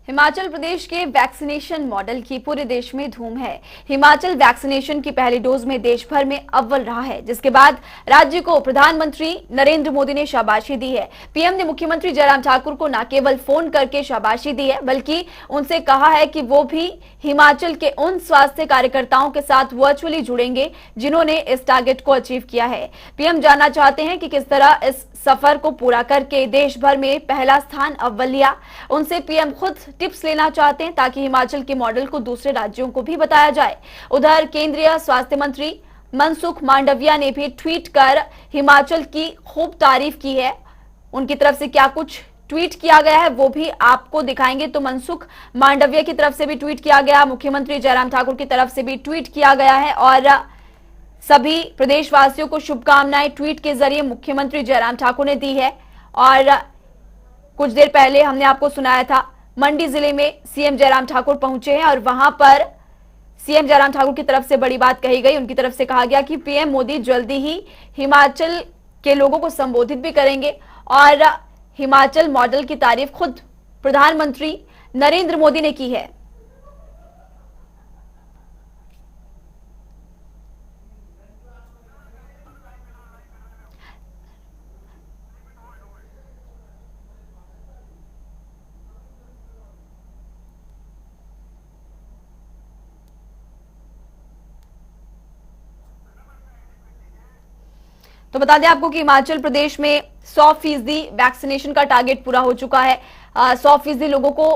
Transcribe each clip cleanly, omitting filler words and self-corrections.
हिमाचल प्रदेश के vaccination model की पूरे देश में धूम है। हिमाचल वैक्सीनेशन की पहली डोज में देश भर में अव्वल रहा है, जिसके बाद राज्य को प्रधानमंत्री नरेंद्र मोदी ने शाबाशी दी है। पीएम ने मुख्यमंत्री जयराम ठाकुर को न केवल फोन करके शाबाशी दी है, बल्कि उनसे कहा है कि वो भी हिमाचल के उन स्वास्थ्य कार्यकर्ताओं के साथ वर्चुअली जुड़ेंगे जिन्होंने इस टारगेट को अचीव किया है। पीएम जानना चाहते हैं कि किस तरह इस सफर को पूरा करके देश भर में पहला स्थान अव्वल लिया। उनसे पीएम खुद टिप्स लेना चाहते हैं ताकि हिमाचल के मॉडल को दूसरे राज्यों को भी बताया जाए। उधर केंद्रीय स्वास्थ्य मंत्री मनसुख मांडविया ने भी ट्वीट कर हिमाचल की खूब तारीफ की है। उनकी तरफ से क्या कुछ ट्वीट किया गया है वो भी आपको दिखाएंगे। तो मनसुख मांडविया की तरफ से भी ट्वीट किया गया, मुख्यमंत्री जयराम ठाकुर की तरफ से भी ट्वीट किया गया है और सभी प्रदेशवासियों को शुभकामनाएं ट्वीट के जरिए मुख्यमंत्री जयराम ठाकुर ने दी है। और कुछ देर पहले हमने आपको सुनाया था मंडी जिले में सीएम जयराम ठाकुर पहुंचे हैं और वहां पर सीएम जयराम ठाकुर की तरफ से बड़ी बात कही गई। उनकी तरफ से कहा गया कि पीएम मोदी जल्दी ही हिमाचल के लोगों को संबोधित भी करेंगे और हिमाचल मॉडल की तारीफ खुद प्रधानमंत्री नरेंद्र मोदी ने की है। तो बता दें आपको कि हिमाचल प्रदेश में 100% वैक्सीनेशन का टारगेट पूरा हो चुका है। 100% लोगों को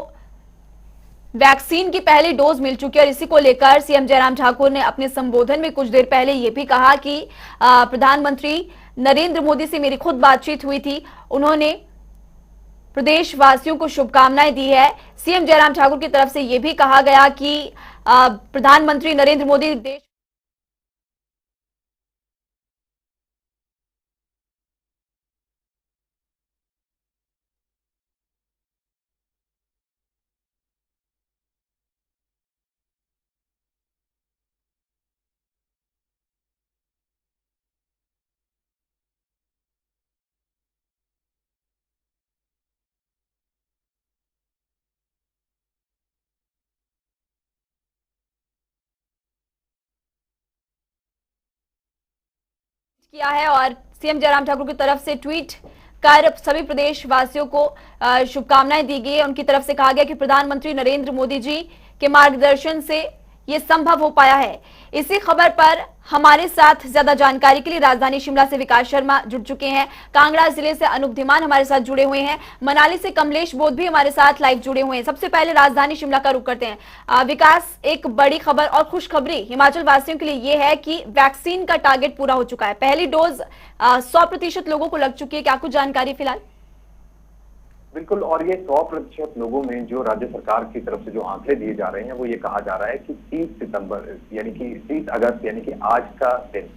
वैक्सीन की पहली डोज मिल चुकी है और इसी को लेकर सीएम जयराम ठाकुर ने अपने संबोधन में कुछ देर पहले यह भी कहा कि प्रधानमंत्री नरेंद्र मोदी से मेरी खुद बातचीत हुई थी। उन्होंने प्रदेशवासियों को शुभकामनाएं दी है। सीएम जयराम ठाकुर की तरफ से यह भी कहा गया कि प्रधानमंत्री नरेंद्र मोदी देश किया है और सीएम जयराम ठाकुर की तरफ से ट्वीट कर सभी प्रदेशवासियों को शुभकामनाएं दी गई है। उनकी तरफ से कहा गया कि प्रधानमंत्री नरेंद्र मोदी जी के मार्गदर्शन से ये संभव हो पाया है। इसी खबर पर हमारे साथ ज्यादा जानकारी के लिए राजधानी शिमला से विकास शर्मा जुड़ चुके हैं, कांगड़ा जिले से अनूप धीमान हमारे साथ जुड़े हुए हैं, मनाली से कमलेश बोध भी हमारे साथ लाइव जुड़े हुए हैं। सबसे पहले राजधानी शिमला का रुख करते हैं। विकास, एक बड़ी खबर और खुशखबरी हिमाचल वासियों के लिए यह है कि वैक्सीन का टारगेट पूरा हो चुका है। पहली डोज 100% लोगों को लग चुकी है। क्या कुछ जानकारी फिलहाल? बिल्कुल, और ये 100% लोगों में जो राज्य सरकार की तरफ से जो आंकड़े दिए जा रहे हैं वो ये कहा जा रहा है कि 30 सितंबर यानी कि 30 अगस्त यानी कि आज का दिन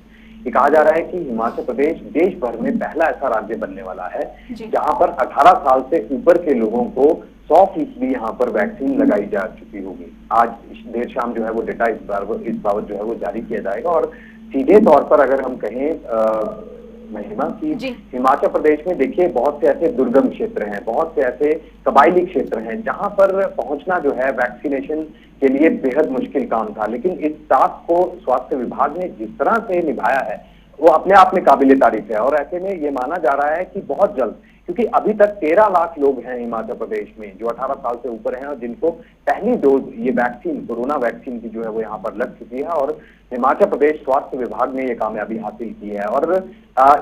ये कहा जा रहा है कि हिमाचल प्रदेश देश भर में पहला ऐसा राज्य बनने वाला है जहां पर 18 साल से ऊपर के लोगों को 100% यहाँ पर वैक्सीन लगाई जा चुकी होगी। आज देर शाम जो है वो डेटा इस बाबत जो है वो जारी किया जाएगा और सीधे तौर पर अगर हम कहें महिमा की हिमाचल प्रदेश में देखिए बहुत से ऐसे दुर्गम क्षेत्र हैं, बहुत से ऐसे कबायली क्षेत्र हैं जहां पर पहुंचना जो है वैक्सीनेशन के लिए बेहद मुश्किल काम था। लेकिन इस टास्क को स्वास्थ्य विभाग ने जिस तरह से निभाया है वो अपने आप में काबिले तारीफ है और ऐसे में ये माना जा रहा है कि बहुत जल्द, क्योंकि अभी तक 13 लाख लोग हैं हिमाचल प्रदेश में जो 18 साल से ऊपर हैं और जिनको पहली डोज ये वैक्सीन कोरोना वैक्सीन की जो है वो यहाँ पर लग चुकी है और हिमाचल प्रदेश स्वास्थ्य विभाग ने ये कामयाबी हासिल की है। और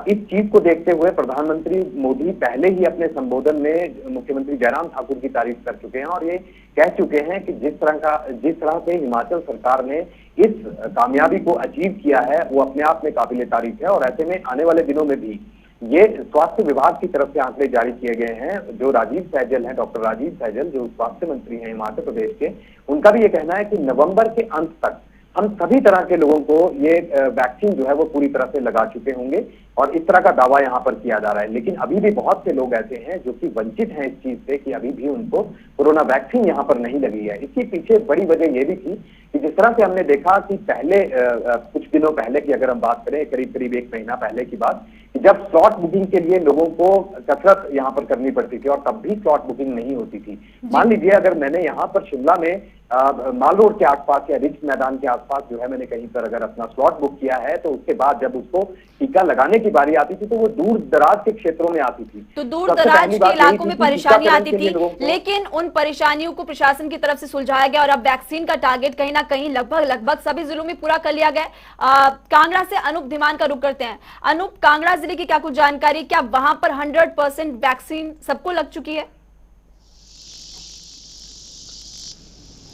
इस चीज को देखते हुए प्रधानमंत्री मोदी पहले ही अपने संबोधन में मुख्यमंत्री जयराम ठाकुर की तारीफ कर चुके हैं और ये कह चुके हैं कि जिस तरह से हिमाचल सरकार ने इस कामयाबी को अचीव किया है वो अपने आप में काबिले तारीफ है। और ऐसे में आने वाले दिनों में भी ये स्वास्थ्य विभाग की तरफ से आंकड़े जारी किए गए हैं। जो राजीव सैजल हैं, डॉक्टर राजीव सैजल जो स्वास्थ्य मंत्री हैं हिमाचल प्रदेश के, उनका भी ये कहना है कि नवंबर के अंत तक हम सभी तरह के लोगों को ये वैक्सीन जो है वो पूरी तरह से लगा चुके होंगे। और इस तरह का दावा यहाँ पर किया जा रहा है। लेकिन अभी भी बहुत से लोग ऐसे हैं जो कि वंचित हैं इस चीज से कि अभी भी उनको कोरोना वैक्सीन यहाँ पर नहीं लगी है। इसके पीछे बड़ी वजह ये भी थी कि जिस तरह से हमने देखा कि पहले कुछ दिनों पहले की अगर हम बात करें, करीब करीब 1 महीना पहले की बात, कि जब स्लॉट बुकिंग के लिए लोगों को कसरत यहाँ पर करनी पड़ती थी और तब भी स्लॉट बुकिंग नहीं होती थी। मान लीजिए अगर मैंने यहाँ पर शिमला में माल रोड के आसपास या रिज मैदान के आसपास जो है मैंने कहीं पर अगर अपना स्लॉट बुक किया है, तो उसके बाद जब उसको टीका लगाने की बारी आती थी तो वो दूर दराज के क्षेत्रों में आती थी। तो दूर दराज के इलाकों में परेशानी आती थी, लेकिन उन परेशानियों को प्रशासन की तरफ से सुलझाया गया और अब वैक्सीन का टारगेट कहीं ना कहीं लगभग सभी जिलों में पूरा कर लिया गया। कांगड़ा से अनूप धीमान का रुख करते हैं। अनूप, कांगड़ा जिले की क्या कुछ जानकारी, क्या वहां पर 100% वैक्सीन सबको लग चुकी है?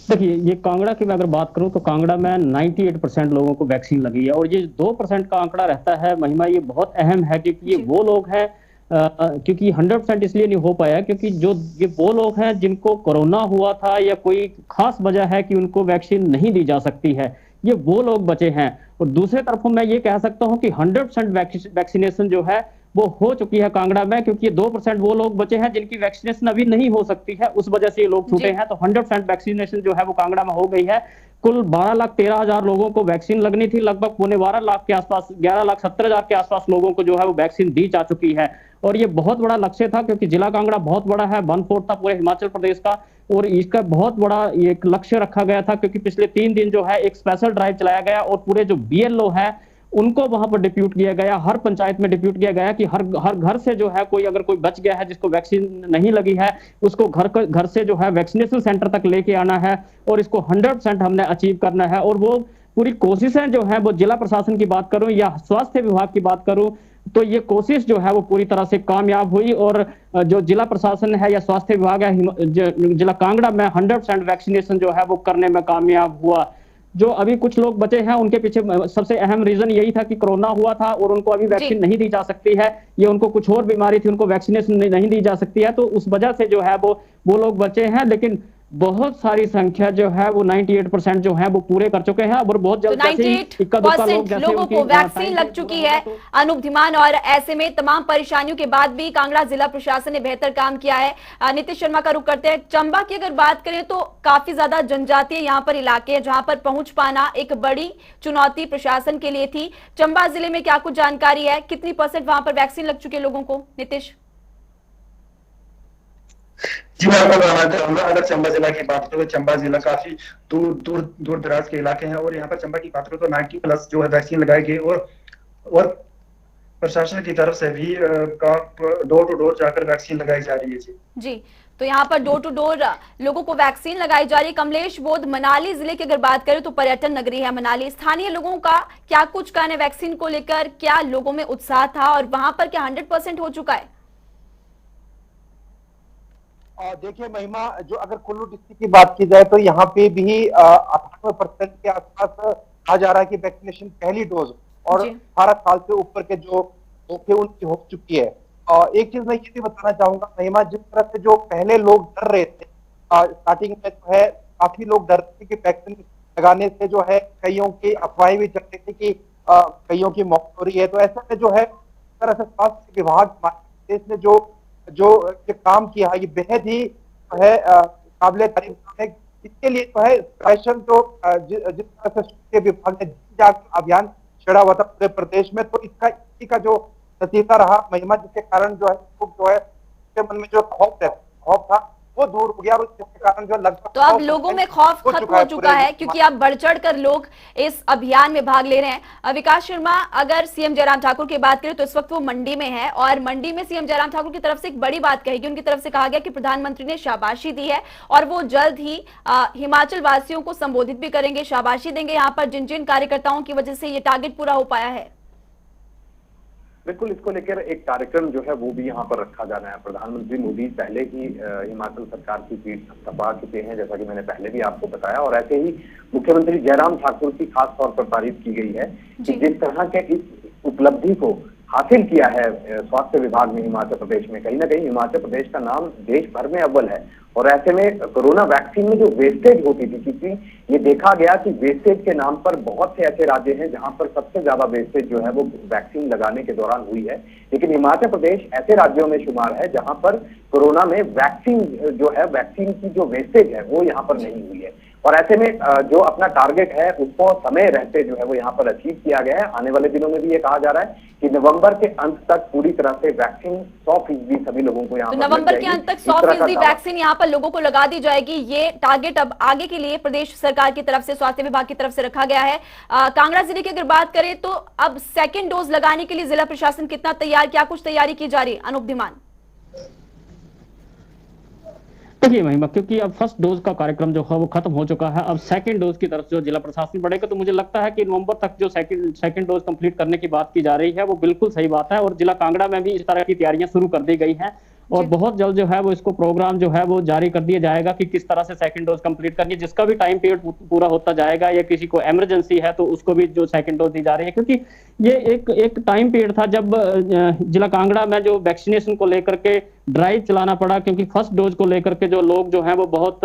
देखिए, ये कांगड़ा की मैं अगर बात करूं तो कांगड़ा में 98% लोगों को वैक्सीन लगी है और ये 2% का आंकड़ा रहता है महिमा, ये बहुत अहम है क्योंकि ये वो लोग हैं क्योंकि 100% इसलिए नहीं हो पाया क्योंकि जो ये वो लोग हैं जिनको कोरोना हुआ था या कोई खास वजह है कि उनको वैक्सीन नहीं दी जा सकती है, ये वो लोग बचे हैं। और दूसरे तरफ मैं ये कह सकता हूं कि 100% वैक्सीनेशन जो है वो हो चुकी है कांगड़ा में, क्योंकि 2% वो लोग बचे हैं जिनकी वैक्सीनेशन अभी नहीं हो सकती है, उस वजह से ये लोग छूटे हैं। तो 100% वैक्सीनेशन जो है वो कांगड़ा में हो गई है। कुल 12,13,000 लोगों को वैक्सीन लगनी थी, लगभग 12.25 लाख के आसपास, 11,70,000 के आसपास लोगों को जो है वो वैक्सीन दी जा चुकी है। और ये बहुत बड़ा लक्ष्य था क्योंकि जिला कांगड़ा बहुत बड़ा है, 1/4 था पूरे हिमाचल प्रदेश का, और इसका बहुत बड़ा एक लक्ष्य रखा गया था क्योंकि पिछले 3 दिन जो है एक स्पेशल ड्राइव चलाया गया और पूरे जो BLO है उनको वहां पर डिप्यूट किया गया, हर पंचायत में डिप्यूट किया गया कि हर घर से जो है कोई अगर कोई बच गया है जिसको वैक्सीन नहीं लगी है उसको घर से जो है वैक्सीनेशन सेंटर तक लेके आना है और इसको 100% हमने अचीव करना है। और वो पूरी कोशिशें जो है वो जिला प्रशासन की बात करूं या स्वास्थ्य विभाग की बात करूं तो ये कोशिश जो है वो पूरी तरह से कामयाब हुई और जो जिला प्रशासन है या स्वास्थ्य विभाग है जिला कांगड़ा में 100% वैक्सीनेशन जो है वो करने में कामयाब हुआ। जो अभी कुछ लोग बचे हैं उनके पीछे सबसे अहम रीजन यही था कि कोरोना हुआ था और उनको अभी वैक्सीन नहीं दी जा सकती है, ये उनको कुछ और बीमारी थी, उनको वैक्सीनेशन नहीं दी जा सकती है, तो उस वजह से जो है वो लोग बचे हैं। लेकिन बहुत सारी संख्या जो है वो 98% जो है वो पूरे कर चुके हैं और बहुत जल्द 98% लोगों को वैक्सीन लग चुकी है अनूप धीमान। और ऐसे में तमाम परेशानियों के बाद भी कांगड़ा जिला प्रशासन ने बेहतर काम किया है। नीतीश शर्मा का रुख करते हैं। चंबा की अगर बात करें तो काफी ज्यादा जनजातीय यहाँ पर इलाके हैं जहां पर पहुंच पाना एक बड़ी चुनौती प्रशासन के लिए थी। चंबा जिले में क्या कुछ जानकारी है, कितनी % वहां पर वैक्सीन लग चुके लोगों को? नीतीश जी, मैं आपको बताना चाहूंगा, अगर चंबा जिला की बात करें तो चंबा जिला काफी दूर दराज के इलाके हैं और यहाँ पर चंबा की बात करें तो 90+ जो है वैक्सीन लगाई गई और प्रशासन की तरफ से भी डोर टू डोर जाकर वैक्सीन लगाई जा रही है। जी, तो यहाँ पर डोर टू डोर लोगों को वैक्सीन लगाई जा रही है। कमलेश बोध, मनाली जिले की अगर बात करें तो पर्यटन नगरी है मनाली, स्थानीय लोगों का क्या कुछ कहना है वैक्सीन को लेकर? क्या लोगों में उत्साह था और वहां पर क्या 100% हो चुका है? देखिए महिमा, जो अगर कुल्लू डिस्ट्रिक्ट की बात की जाए तो यहाँ पे भी 98% के आसपास कहा जा रहा है कि वैक्सीनेशन पहली डोज और 18 साल से ऊपर के जो थे उनकी हो चुकी है। एक चीज मैं ये भी बताना चाहूंगा महिमा, जिस तरह से जो पहले लोग डर रहे थे स्टार्टिंग में जो है काफी लोग डर रहे थे कि वैक्सीन लगाने से जो है कईयों की अफवाहें भी चल रही थी कि कईयों की मौत हो रही है। तो ऐसे में जो है इस तरह से स्वास्थ्य विभाग देश ने जो काम किया है ये बेहद ही है काबिले तारीफ है। इसके लिए तो है स्पेशल जो जिस तरह से स्वास्थ्य विभाग ने जागरूकता अभियान छेड़ा हुआ था पूरे प्रदेश में, तो इसी का जो नतीजा रहा महिमा, जिसके कारण जो है उसके मन में जो खौफ था वो दूर हो गया और जिसके कारण जो लगभग तो अब लोगों में खौफ खत्म हो चुका है क्योंकि अब बढ़ चढ़ कर लोग इस अभियान में भाग ले रहे हैं। विकास शर्मा, अगर सीएम जयराम ठाकुर की बात करें तो इस वक्त वो मंडी में है और मंडी में सीएम जयराम ठाकुर की तरफ से एक बड़ी बात कही गई। उनकी तरफ से कहा गया कि प्रधानमंत्री ने शाबाशी दी है और वो जल्द ही हिमाचल वासियों को संबोधित भी करेंगे, शाबाशी देंगे यहाँ पर जिन जिन कार्यकर्ताओं की वजह से ये टारगेट पूरा हो पाया है। बिल्कुल, इसको लेकर एक कार्यक्रम जो है वो भी यहाँ पर रखा जाना है। प्रधानमंत्री मोदी पहले ही हिमाचल सरकार की पीठ थपा चुके हैं, जैसा कि मैंने पहले भी आपको बताया, और ऐसे ही मुख्यमंत्री जयराम ठाकुर की खास तौर पर तारीफ की गई है कि जिस तरह के इस उपलब्धि को हासिल किया है स्वास्थ्य विभाग ने हिमाचल प्रदेश में, कहीं ना कहीं हिमाचल प्रदेश का नाम देश भर में अव्वल है और ऐसे में कोरोना वैक्सीन में जो वेस्टेज होती थी, क्योंकि ये देखा गया कि वेस्टेज के नाम पर बहुत से ऐसे राज्य हैं जहां पर सबसे ज्यादा वेस्टेज जो है वो वैक्सीन लगाने के दौरान हुई है, लेकिन हिमाचल प्रदेश ऐसे राज्यों में शुमार है जहां पर कोरोना में वैक्सीन जो है, वैक्सीन की जो वेस्टेज है वो यहाँ पर नहीं हुई है। और ऐसे में जो अपना टारगेट है उसको समय रहते जो है वो यहाँ पर अचीव किया गया है। आने वाले दिनों में भी ये कहा जा रहा है कि नवंबर के अंत तक पूरी तरह से वैक्सीन 100% सभी लोगों को यहाँ पर नवंबर के अंत तक 100% वैक्सीन यहाँ पर लोगों को लगा दी जाएगी। ये टारगेट अब आगे के लिए प्रदेश सरकार की तरफ से, स्वास्थ्य विभाग की तरफ से रखा गया है। कांगड़ा जिले की अगर बात करें तो अब सेकेंड डोज लगाने के लिए जिला प्रशासन कितना तैयार, क्या कुछ तैयारी की जा रही है? अनूप धीमान। देखिए महिमा, क्योंकि अब फर्स्ट डोज का कार्यक्रम जो है वो खत्म हो चुका है, अब सेकंड डोज की तरफ जो जिला प्रशासन बढ़ेगा, तो मुझे लगता है कि नवंबर तक जो सेकंड डोज कंप्लीट करने की बात की जा रही है वो बिल्कुल सही बात है। और जिला कांगड़ा में भी इस तरह की तैयारियां शुरू कर दी गई हैं और बहुत जल्द जो है वो इसको प्रोग्राम जो है वो जारी कर दिया जाएगा कि किस तरह से सेकंड डोज कंप्लीट करनी है। जिसका भी टाइम पीरियड पूरा होता जाएगा या किसी को इमरजेंसी है तो उसको भी जो सेकंड डोज दी जा रही है, क्योंकि ये एक टाइम पीरियड था जब जिला कांगड़ा में जो वैक्सीनेशन को लेकर के ड्राइव चलाना पड़ा, क्योंकि फर्स्ट डोज को लेकर के जो लोग जो है वो बहुत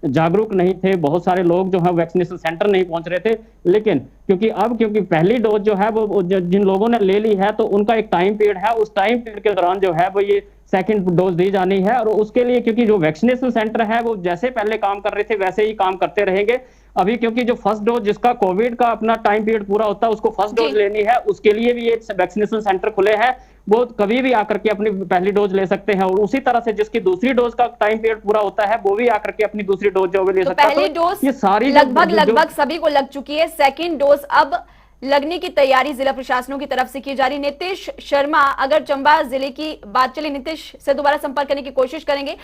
जागरूक नहीं थे, बहुत सारे लोग जो है वैक्सीनेशन सेंटर नहीं पहुंच रहे थे। लेकिन क्योंकि पहली डोज जो है वो जिन लोगों ने ले ली है तो उनका एक टाइम पीरियड है, उस टाइम पीरियड के दौरान जो है वो ये सेकंड डोज दी जानी है। और उसके लिए क्योंकि जो वैक्सीनेशन सेंटर है वो जैसे पहले काम कर रहे थे वैसे ही काम करते रहेंगे अभी, क्योंकि जो फर्स्ट डोज जिसका कोविड का अपना टाइम पीरियड पूरा होता है उसको फर्स्ट डोज लेनी है, उसके लिए भी ये वैक्सीनेशन सेंटर खुले हैं, वो कभी भी आकर के अपनी पहली डोज ले सकते हैं। और उसी तरह से जिसकी दूसरी डोज का टाइम पीरियड पूरा होता है वो भी आकर के अपनी दूसरी डोज जो ले सकता है। पहली डोज ये सारी लगभग सभी को लग चुकी है, सेकेंड डोज अब लगने की तैयारी जिला प्रशासनों की तरफ से की जा रही। नीतीश शर्मा, अगर चंबा जिले की बात चले, नीतीश से दोबारा संपर्क करने की कोशिश करेंगे।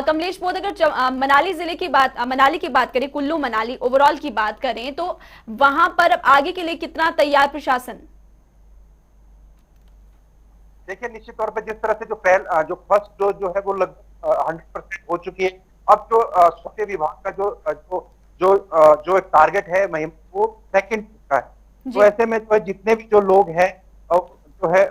कमलेश बोध, अगर मनाली जिले की मनाली की बात करें, कुल्लू मनाली ओवरऑल की बात करें तो वहां पर आगे के लिए कितना तैयार प्रशासन? देखिए, निश्चित तौर पर जिस तरह से जो फर्स्ट डोज जो है वो लगभग 100% हो चुकी है। अब जो स्वास्थ्य विभाग का जो एक टारगेट है वो सेकंड का है। तो ऐसे में जो जितने भी जो लोग हैं जो है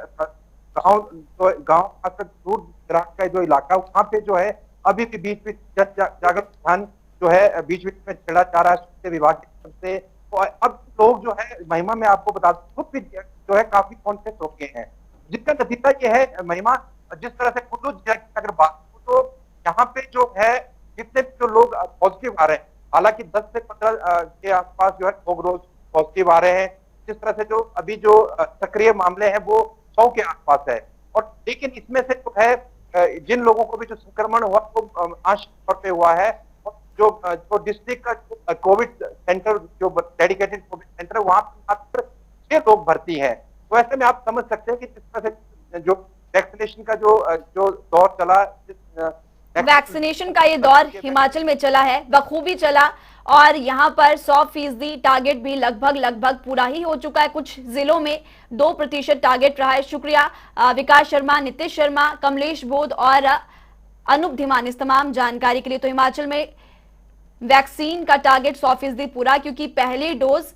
गांव खासकर दूर दराज का जो इलाका, वहां पे जो है अभी भी बीच बीच जागरूक अभियान जो है बीच बीच में चला जा रहा है स्वास्थ्य विभाग की तरफ से। तो अब लोग जो है महिमा, मैं आपको बता दूं, खुद भी जो है काफी कॉन्शियस हो गए हैं, जिसका नतीजा ये है महिमा, जिस तरह से कुल्लू जिला की अगर बात करूं तो यहाँ पे जो है जितने जो लोग पॉजिटिव आ रहे हैं, हालांकि 10 से 15 के आसपास जो है लोग रोज पॉजिटिव आ रहे हैं, जिस तरह से जो अभी जो सक्रिय मामले हैं वो 100 के आसपास है। और लेकिन इसमें से जो है जिन लोगों को भी जो संक्रमण हुआ वो आंशिक तौर पे हुआ है। और जो डिस्ट्रिक्ट का कोविड सेंटर, जो डेडिकेटेड कोविड सेंटर, वहां पर मात्र 6 लोग भर्ती हैं। तो ऐसे में आप समझ सकते हैं कि जिस तरह से जो वैक्सीनेशन का जो दौर चला, वैक्सीनेशन का ये दौर हिमाचल में चला है, बखूबी चला और यहाँ पर 100% टारगेट भी लगभग पूरा ही हो चुका है। कुछ जिलों में 2% टारगेट रहा है। शुक्रिया विकास शर्मा, नीतीश शर्मा, कमलेश बोध और अनूप धीमान इस तमाम जानकारी के लिए। तो हिमाचल में वैक्सीन का टारगेट 100% पूरा, क्योंकि पहली डोज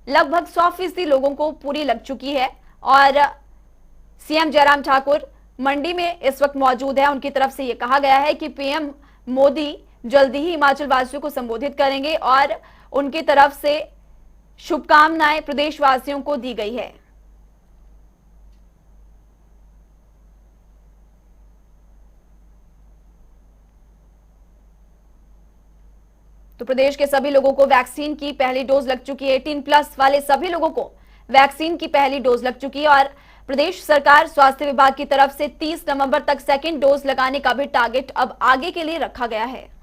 लगभग 100% लोगों को पूरी लग चुकी है। और सीएम जयराम ठाकुर मंडी में इस वक्त मौजूद है। उनकी तरफ से यह कहा गया है कि पीएम मोदी जल्दी ही हिमाचल वासियों को संबोधित करेंगे और उनकी तरफ से शुभकामनाएं प्रदेशवासियों को दी गई है। तो प्रदेश के सभी लोगों को वैक्सीन की पहली डोज लग चुकी है। 18+ वाले सभी लोगों को वैक्सीन की पहली डोज लग चुकी है और प्रदेश सरकार स्वास्थ्य विभाग की तरफ से 30 नवंबर तक सेकेंड डोज लगाने का भी टारगेट अब आगे के लिए रखा गया है।